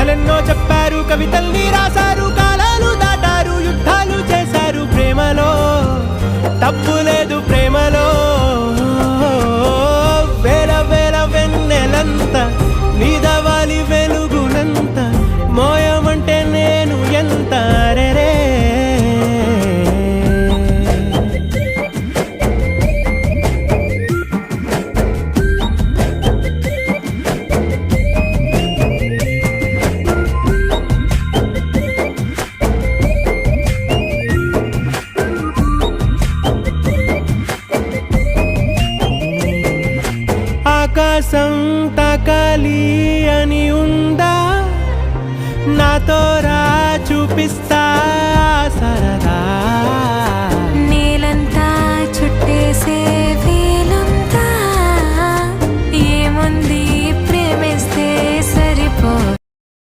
కథలెన్నో చెప్పారు, కవితల్ని రాశారు, కాలాలు దాటారు, యుద్ధాలు చేశారు. ప్రేమలో తప్పు లేదు, ప్రేమలో వేల వేల వెన్నెలంత నీదవాలి వెలుగునంత మోయమంటే నేను ఎంత రే. ఆకాశం తాకాలి అని ఉందా, నాతో రా చూపిస్తా